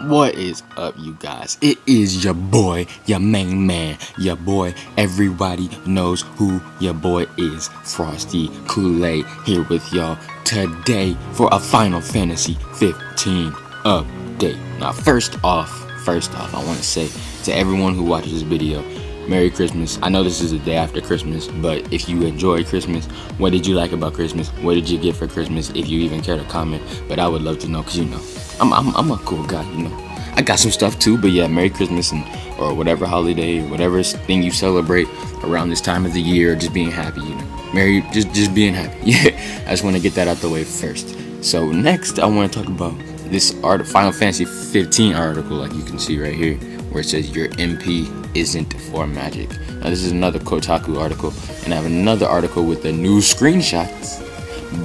What is up, you guys? It is your boy, your main man, your boy. Everybody knows who your boy is. Frosty Kool-Aid here with y'all today for a Final Fantasy 15 update. Now, first off, I want to say to everyone who watches this video, Merry Christmas. I know this is the day after Christmas, but if you enjoyed Christmas, what did you like about Christmas? What did you get for Christmas? If you even care to comment, but I would love to know, because you know, I'm a cool guy, you know. I got some stuff too, but yeah, Merry Christmas or whatever holiday or whatever thing you celebrate around this time of the year, just being happy, you know. Just being happy. Yeah, I just want to get that out the way first. So next, I want to talk about this Final Fantasy 15 article, like you can see right here, where it says your MP isn't for magic. Now this is another Kotaku article, and I have another article with the new screenshots,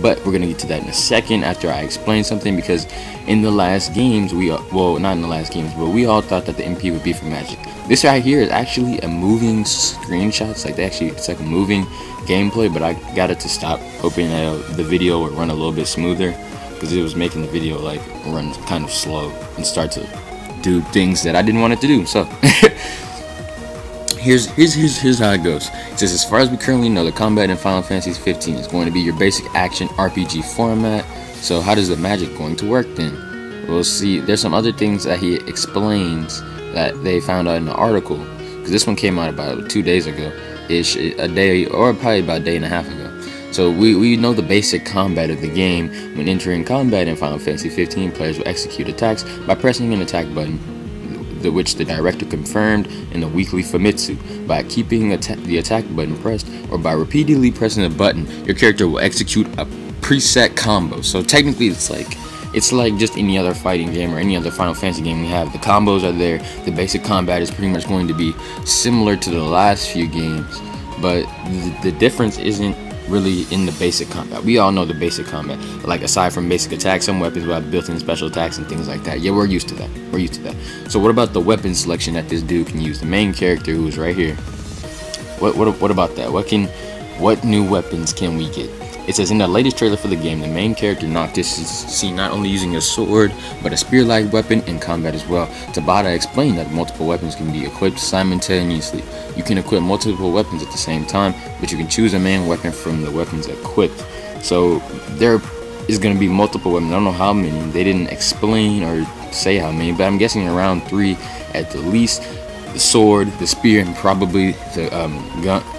but we're gonna get to that in a second after I explain something, because in the last games well, not in the last games, but we all thought that the MP would be for magic. This right here is actually a moving screenshots, like it's like a moving gameplay, but I got it to stop, hoping that the video would run a little bit smoother, because it was making the video like run kind of slow and start to do things that I didn't want it to do. So here's how it goes. It says, as far as we currently know, the combat in Final Fantasy 15 is going to be your basic action RPG format. So how does the magic going to work then? We'll see. There's some other things that he explains that they found out in the article, because this one came out about 2 days ago ish, a day, or probably about a day and a half ago. So we know the basic combat of the game. When entering combat in Final Fantasy 15, players will execute attacks by pressing an attack button, which the director confirmed in the weekly Famitsu. By keeping the attack button pressed, or by repeatedly pressing the button, your character will execute a preset combo. So technically it's like just any other fighting game or any other Final Fantasy game we have. The combos are there. The basic combat is pretty much going to be similar to the last few games, but the difference isn't really in the basic combat. We all know the basic combat. Like, aside from basic attacks, some weapons will have built-in special attacks and things like that. Yeah, we're used to that. So what about the weapon selection that this dude can use? The main character, who's right here. What about that? What new weapons can we get? It says, in the latest trailer for the game, the main character Noctis is seen not only using a sword, but a spear-like weapon in combat as well. Tabata explained that multiple weapons can be equipped simultaneously. You can equip multiple weapons at the same time, but you can choose a main weapon from the weapons equipped. So there is going to be multiple weapons. I don't know how many. They didn't explain or say how many, but I'm guessing around 3 at the least. The sword, the spear, and probably the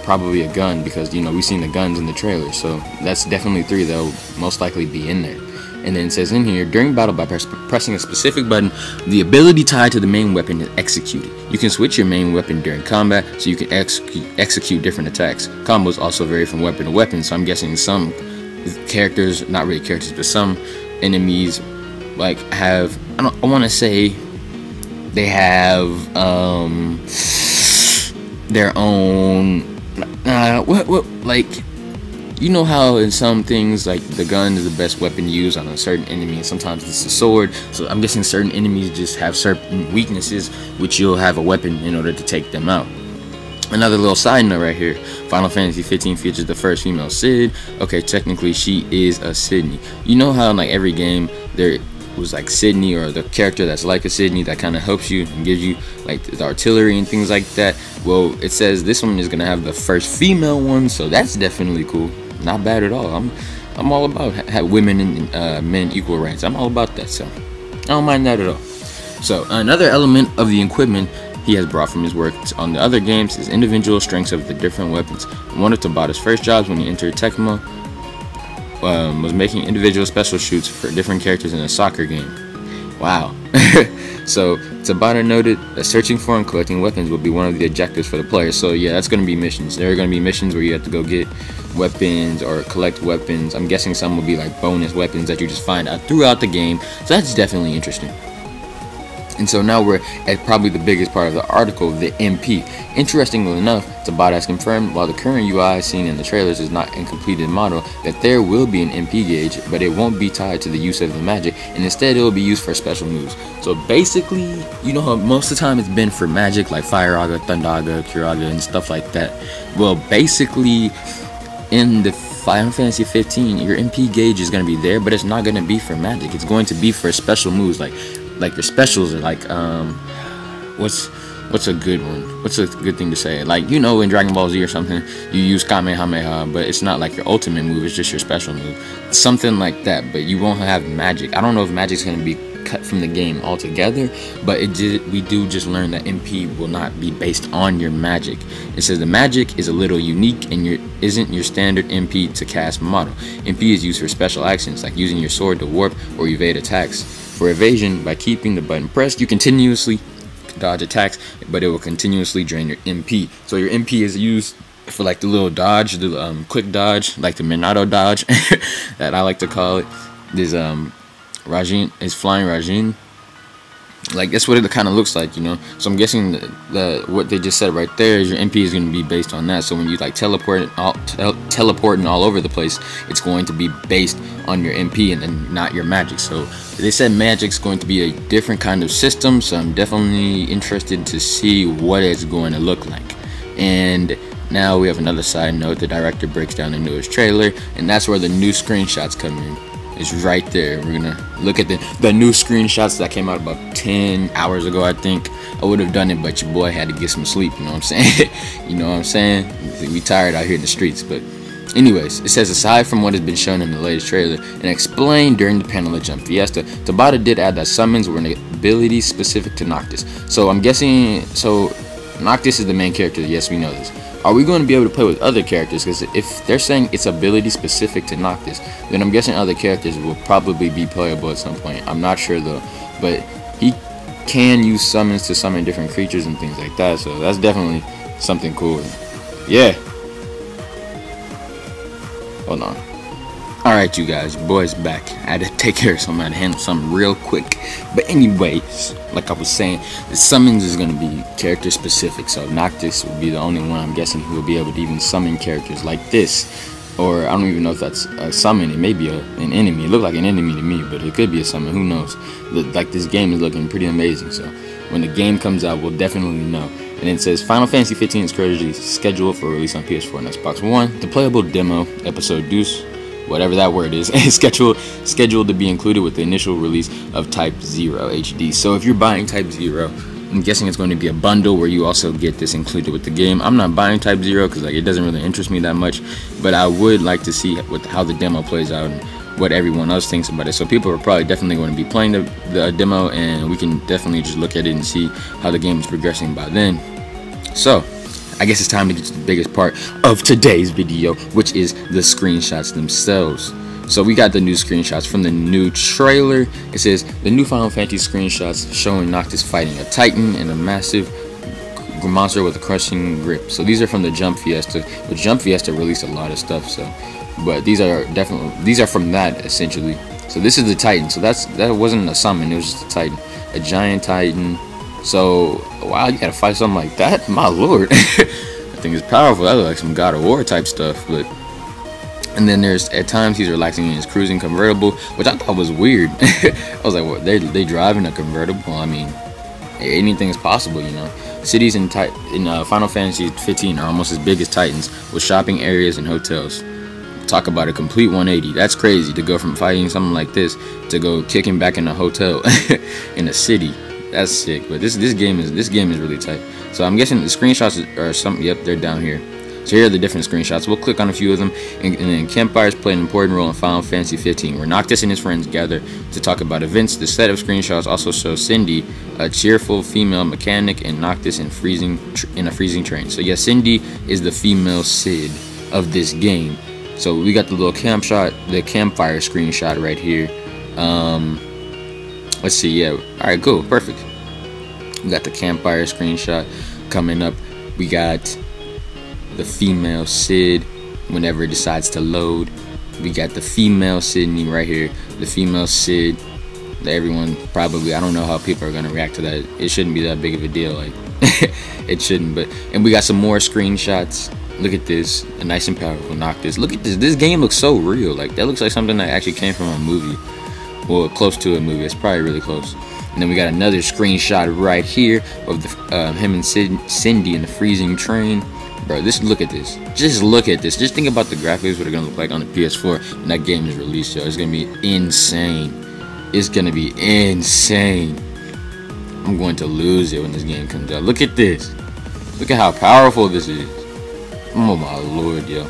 probably a gun, because you know we've seen the guns in the trailer. So that's definitely 3 that will most likely be in there. And then it says in here, during battle, by pressing a specific button, the ability tied to the main weapon is executed. You can switch your main weapon during combat, so you can execute different attacks. Combos also vary from weapon to weapon, so I'm guessing some characters, not really characters, but some enemies like have, I want to say they have their own like, you know how in some things, like, the gun is the best weapon to use on a certain enemy, and sometimes it's the sword. So I'm guessing certain enemies just have certain weaknesses, which you'll have a weapon in order to take them out. Another little side note right here, Final Fantasy 15 features the first female Cid. Okay, technically she is a Sydney. You know how in like every game there was like Sydney, or the character that's like a Sydney that kind of helps you and gives you like the artillery and things like that. Well, it says this one is gonna have the first female one, so that's definitely cool. Not bad at all. I'm all about have women and men equal rights. I'm all about that, so I don't mind that at all. So another element of the equipment he has brought from his work on the other games is individual strengths of the different weapons. One of Tabata's first jobs when he entered Tecmo was making individual special shoots for different characters in a soccer game. Wow. So Tabata noted that searching for and collecting weapons will be one of the objectives for the players. So yeah, that's going to be missions. There are going to be missions where you have to go get weapons or collect weapons. I'm guessing some will be like bonus weapons that you just find out throughout the game. So that's definitely interesting. And so now we're at probably the biggest part of the article, the MP. Interestingly enough, Tabata has confirmed, while the current UI seen in the trailers is not a completed model, that there will be an MP gauge, but it won't be tied to the use of the magic, and instead it will be used for special moves. So basically, you know how most of the time it's been for magic, like Fire Aga, Thunder Aga, Curaga, and stuff like that. Well, basically, in the Final Fantasy 15, your MP gauge is going to be there, but it's not going to be for magic. It's going to be for special moves, like like your specials are like what's a good one? What's a good thing to say? Like, you know, in Dragon Ball Z or something, you use Kamehameha, but it's not like your ultimate move, it's just your special move. Something like that, but you won't have magic. I don't know if magic's gonna be cut from the game altogether, but we do just learn that MP will not be based on your magic. It says the magic is a little unique and isn't your standard MP to cast model. MP is used for special actions like using your sword to warp or evade attacks. For evasion, by keeping the button pressed, you continuously dodge attacks, but it will continuously drain your MP. So your MP is used for like the little dodge, the quick dodge, like the Minato dodge that I like to call it. There's Rajin is flying Rajin. Like, that's what it kind of looks like, you know. So I'm guessing what they just said right there is your MP is going to be based on that. So when you like teleporting all over the place, it's going to be based on your MP and not your magic. So they said magic's going to be a different kind of system. So I'm definitely interested to see what it's going to look like. And now we have another side note. The director breaks down the newest trailer, and that's where the new screenshots come in. It's right there. We're gonna look at the new screenshots that came out about 10 hours ago, I think. I would have done it, but your boy had to get some sleep, you know what I'm saying? You know what I'm saying? We tired out here in the streets. But anyways, it says, aside from what has been shown in the latest trailer and explained during the panel at Jump Fiesta, Tabata did add that summons were an ability specific to Noctis. So I'm guessing, so Noctis is the main character. Yes, we know this. Are we going to be able to play with other characters? Because if they're saying it's ability specific to Noctis, then I'm guessing other characters will probably be playable at some point. I'm not sure though, but he can use summons to summon different creatures and things like that, so that's definitely something cool. Yeah. Hold on. Alright, you guys, your boy's back. I had to take care of something. I had to handle something real quick. But anyways, like I was saying, the summons is going to be character specific. So Noctis will be the only one, I'm guessing, who will be able to even summon characters like this. Or I don't even know if that's a summon. It may be an enemy. It looked like an enemy to me, but it could be a summon. Who knows? Like, this game is looking pretty amazing. So when the game comes out, we'll definitely know. And it says Final Fantasy 15 is currently scheduled for release on PS4 and Xbox One. The playable demo, episode Deuce, whatever that word is scheduled to be included with the initial release of Type 0 HD. So if you're buying Type 0, I'm guessing it's going to be a bundle where you also get this included with the game. I'm not buying Type 0 because like it doesn't really interest me that much, but I would like to see how the demo plays out and what everyone else thinks about it. So people are probably definitely going to be playing the demo, and we can definitely just look at it and see how the game is progressing by then. So I guess it's time to get to the biggest part of today's video, which is the screenshots themselves. So we got the new screenshots from the new trailer. It says the new Final Fantasy screenshots showing Noctis fighting a Titan and a massive monster with a crushing grip. So these are from the Jump Fiesta, which Jump Fiesta released a lot of stuff. So, but these are from that essentially. So this is the Titan. So that wasn't a summon. It was just a Titan, a giant Titan. So, wow, you gotta fight something like that? My lord. I think it's powerful. That looks like some God of War type stuff. But and then there's, at times, he's relaxing in his cruising convertible, which I thought was weird. I was like, what, they driving a convertible? I mean, anything is possible, you know. Cities in Final Fantasy 15 are almost as big as Titans, with shopping areas and hotels. Talk about a complete 180. That's crazy to go from fighting something like this to go kicking back in a hotel in a city. That's sick. But this game is really tight. So I'm guessing the screenshots are some. Yep, they're down here. So here are the different screenshots. We'll click on a few of them. And then campfires play an important role in Final Fantasy 15, where Noctis and his friends gather to talk about events. The set of screenshots also shows Cindy, a cheerful female mechanic, and Noctis in a freezing train. So yeah, Cindy is the female Cid of this game. So we got the little the campfire screenshot right here. Let's see. Yeah. All right. Cool. Perfect. We got the campfire screenshot coming up. We got the female Cid whenever it decides to load. We got the female Sydney right here. The female Cid. Everyone probably, I don't know how people are gonna react to that. It shouldn't be that big of a deal. Like it shouldn't. And we got some more screenshots. Look at this, a nice and powerful Noctis. Look at this. This game looks so real. Like that looks like something that actually came from a movie. Well, close to a movie. It's probably really close. And then we got another screenshot right here of him and Cindy in the freezing train. Bro, look at this. Just look at this. Just think about the graphics, what they're gonna look like on the PS4 when that game is released, yo. It's gonna be insane. It's gonna be insane. I'm going to lose it when this game comes out. Look at this. Look at how powerful this is. Oh my lord, yo.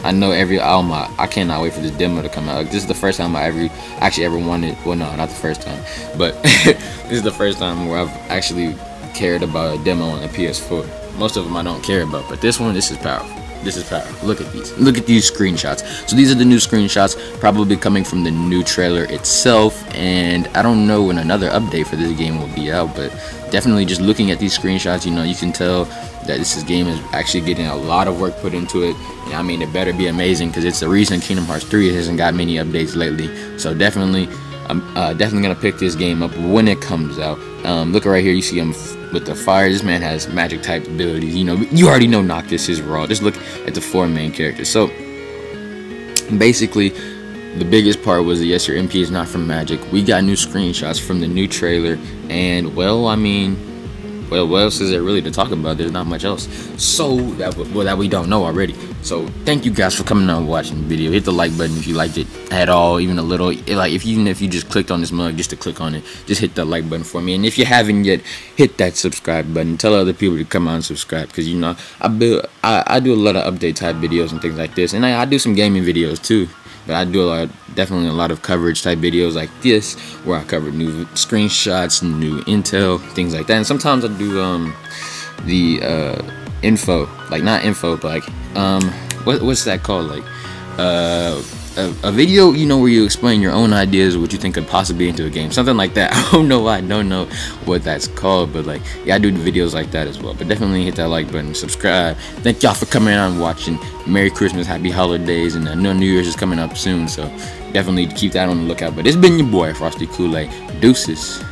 I know I cannot wait for this demo to come out. Like, this is the first time I ever wanted, well no, not the first time, but this is the first time where I've actually cared about a demo on the PS4. Most of them I don't care about, but this is powerful. This is powerful. Look at these. Look at these screenshots. So these are the new screenshots, probably coming from the new trailer itself, and I don't know when another update for this game will be out, but definitely just looking at these screenshots, you know, you can tell that this game is actually getting a lot of work put into it. And I mean, it better be amazing, because it's the reason Kingdom Hearts 3 hasn't got many updates lately. So definitely, I'm definitely gonna pick this game up when it comes out. Look right here, you see him with the fire. This man has magic type abilities. You know, you already know Noctis is raw. Just look at the 4 main characters. So basically, the biggest part was that yes, your MP is not from magic. We got new screenshots from the new trailer, and well, I mean, well, what else is there really to talk about? There's not much else. So that we don't know already. So thank you guys for coming out and watching the video. Hit the like button if you liked it at all, even a little. Like even if you just clicked on this mug just to click on it, just hit that like button for me. And if you haven't yet, hit that subscribe button. Tell other people to come out and subscribe, because you know I do a lot of update type videos and things like this, and I do some gaming videos too. But I do definitely a lot of coverage type videos like this, where I cover new screenshots, new intel, things like that. And sometimes I do the info, like not info, but like what's that called? Like a video, you know, where you explain your own ideas, what you think could possibly into a game, something like that. I don't know what that's called, but like, yeah, I do videos like that as well. But definitely hit that like button, subscribe. Thank y'all for coming out and watching. Merry Christmas, Happy Holidays, and I know New Year's is coming up soon, so definitely keep that on the lookout. But it's been your boy Frosty Kool-Aid. Deuces.